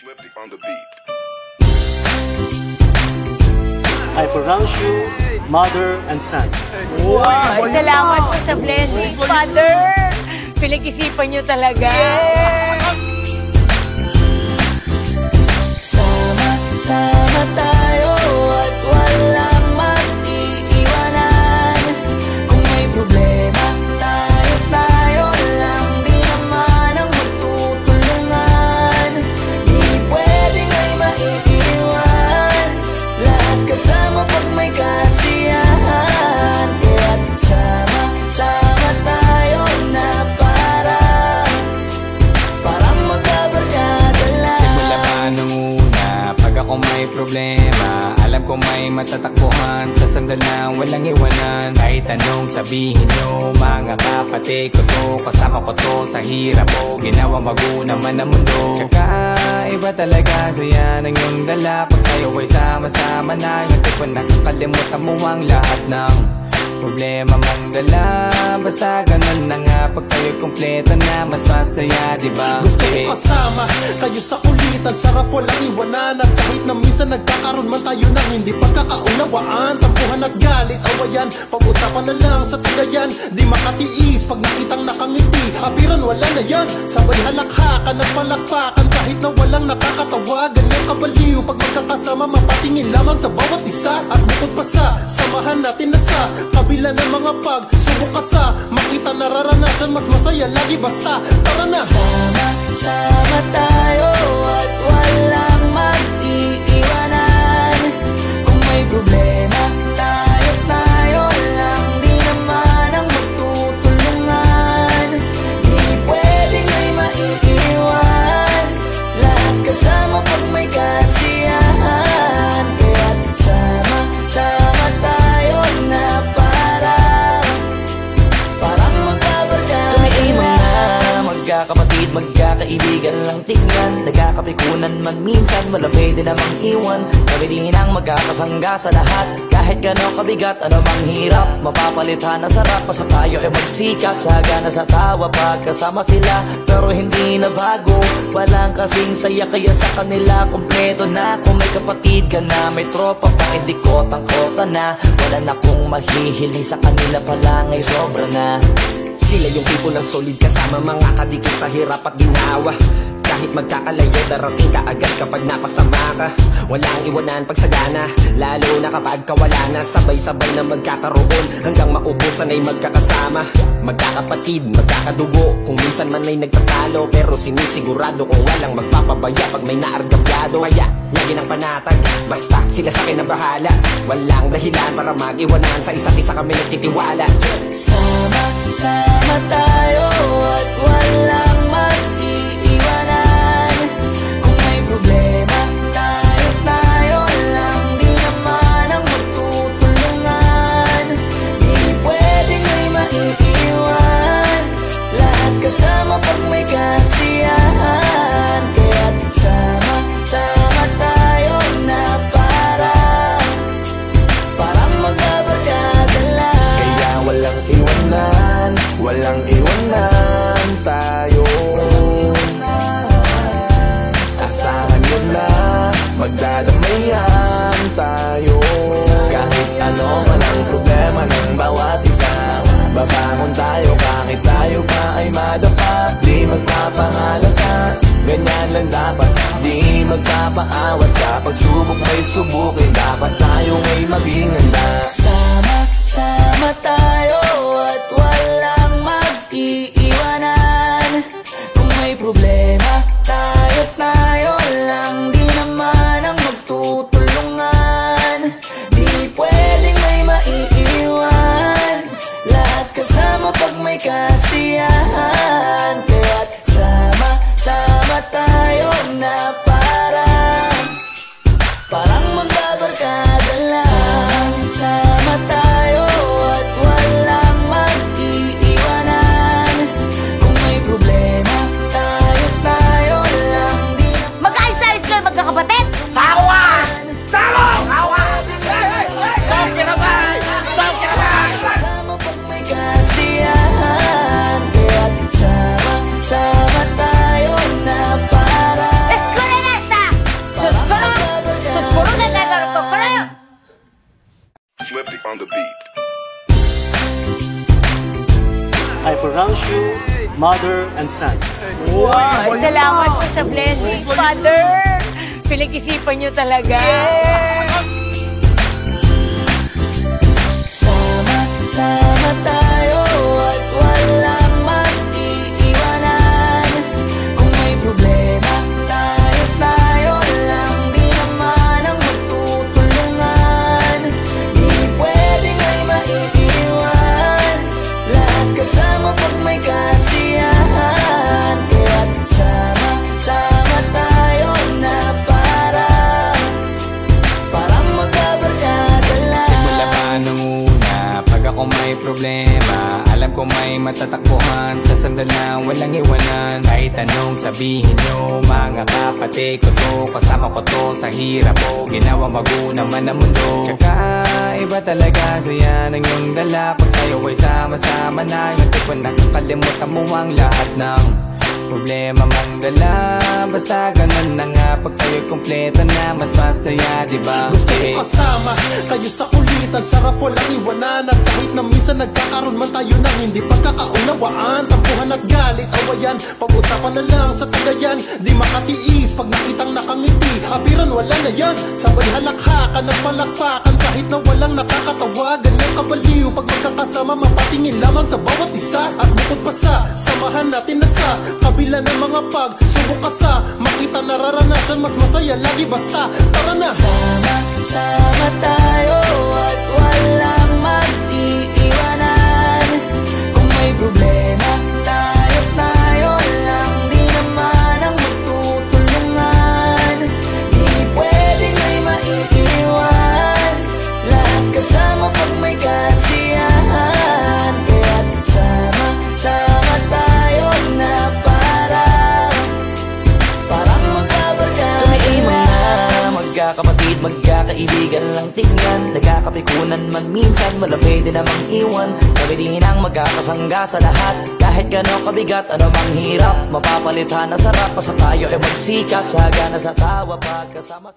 Swifty on the beat. I pronounce you mother and sons. Wow, salamat po sa blessing, Father. Pinag-isipan niyo talaga. Sama-sama tayo at walang mag-iiwanan. Kung may problema, tayo lang. Di naman ang magtutulungan. Di pwedeng may maiiwan. Lahat kasama pag may kasiyahan. Kaya't sama-sama tayo na parang magkabarkada lang. Simula pa nung una, pag ako may problema, alam ko may matatakbuhan. Sa sandal na walang iwanan. Kahit anong sabihin nyo, mga kapatid ko to, kasama ko to sa hirap ko. Ginawa bago naman ang mundo. Tsaka iba talaga saya ng iyong dala. Pag tayo ay sama-sama na, hindi ko nakakalimutan mo ang lahat ng problema mong dala. Basta ganun na nga, pag kayo kompleto na, mas masaya, diba? Gusto ko kasama kayo sa kulitan, sarap walang iwanan. At kahit na minsan nagkakaroon man tayo ng hindi pagkakaunawaan, tampuhan at galit, awayan, pag-usapan na lang sa tagayan. Di makatiis pag nakitang nakangiti, apiran wala na yan. Sabay halakhakan at palakpakan kahit na walang nakakatawa. Ganyan kabaliw pag magkakasama, mapatingin lamang sa bawat isa. At bukod pa sa samahan natin na sa kabila ng mga pagsubok at sa makita nararanasan, mas masaya lagi basta tara na. Sama tayo at walang mag-iiwanan. Kung may problema, tayo lang. Di naman ang magtutulungan. Di pwedeng may maiiwan. Lahat kasama pag may kasiyahan. Kaya't sama tayo na parang magkabarkada. Kami mga magkakapatid, magkakaibigan lang tingnan. Nagkakapikunan man minsan, wala pwede namang iwan. Kami din ang magkakasangga sa lahat. Kahit gano'ng kabigat, ano mang hirap, mapapalitan na sarap. Basta tayo ay magsikap, saga na sa tawa pagkasama sila. Pero hindi na bago, walang kasing saya. Kaya sa kanila kompleto na. Kung may kapatid ka na, may tropa pa, hindi kotang-kota na. Wala na kong mahihiling sa kanila pa lang ay sobra na. Sila yung tipo ng solid kasama, mga kadikit sa hirap at ginawa. Kahit magkakalayo, darating ka agad kapag napasama ka. Walang iwanan pag sagana, lalo na kapag kawala na. Sabay-sabay na magkakaroon hanggang maubusan ay magkakasama. Magkakapatid, magkakadugo, kung minsan man ay nagtatalo, pero sinisigurado kung walang magpapabaya pag may naargabyado. Kaya lagi ng panatag, basta sila sa akin ang bahala. Walang dahilan para mag-iwanan, sa isa't isa kami nagtitiwala. Sama tayo at walang mag-iiwanan. Kung may problema, tayo lang. Di naman ang magtutulungan. Di pwedeng may maiiwan. Lahat kasama pag may kasiyahan. Kaya't sama tayo na parang magkabarkada lang. Kaya walang iwanan, walang iwanan tayo. Asahan nyo na, magdadamayan tayo. Kahit ano man ang problema ng bawat isa, babangon tayo kahit tayo pa ay madapa. Di magpapangalata, ganyan lang dapat. Di magpapaawat, sa pagsubok may subukin. Dapat tayo ay maging handa. Sama tayo at walang mag-iiwanan. Kung may problema, tayo lang. Di naman ang magtutulungan. Di pwedeng may maiiwan. Lahat kasama pag may kasiyahan. Kaya't sama tayo na parang magbabarkada lang. Sama tayo at pronounce you mother and sons. Wow, salamat po sa blessing, Father. Pinag-isipan niyo talaga. Sama tayo at walang mag-iiwanan. Kung may problema, tayo lang. Di naman ang magtutulungan. Di pwedeng ay maiiwan. Lahat kasama pag may kasiyahan. Kaya't sama tayo na parang magkabarkada lang. Simula pa nung una, pag ako may problema, alam ko may matatakbuhan. Sa sandal na walang iwanan. Kahit anong sabihin nyo, mga kapatid ko to, kasama ko to sa hirap ko, ginawa magunang man ang mundo. Tsaka iba talaga, saya ng iyong dala. Pag tayo ay sama-sama na, yung tipo nakakalimutan mo ang lahat ng problema mang dala. Basta ganun na nga, pag tayo'y kompleto na, mas masaya, diba? Gusto ko kasama kayo sa kulitan, sarap walang iwanan. At kahit na minsan nagkakaroon man tayo ng hindi pagkakaunawaan, tampuhan at galit, awayan, pag-usapan na lang sa tagayan. Di makatiis pag nakitang nakangiti, habiran wala na yan. Sabay halakhakan ng palakpakan, kahit na walang nakakatawa. Ganyang kabaliw pag magkakasama, mapatingin lamang sa bawat isa. At bukod pa sa samahan natin na sa kabila ng mga pagsubok at sa makita nararanasan, mas masaya lagi basta tara na. Sama tayo at walang mag-iiwanan. Kung may problema, tayo lang. Di naman ang magtutulungan. Di pwedeng ay maiiwan. Lahat kasama pag may kasiyahan. Kaya't sama tayo na parang magkabarkada. Magkakapatid, magkakaibigan lang tingnan. Nagkakapikunan man minsan, wala pwede namang iwan. Kami din ang magkakasangga sa lahat. Kahit gano'ng kabigat, ano mang hirap, mapapalitan na sarap. Basta tayo ay magsikap, sagana sa tawa pagkasama.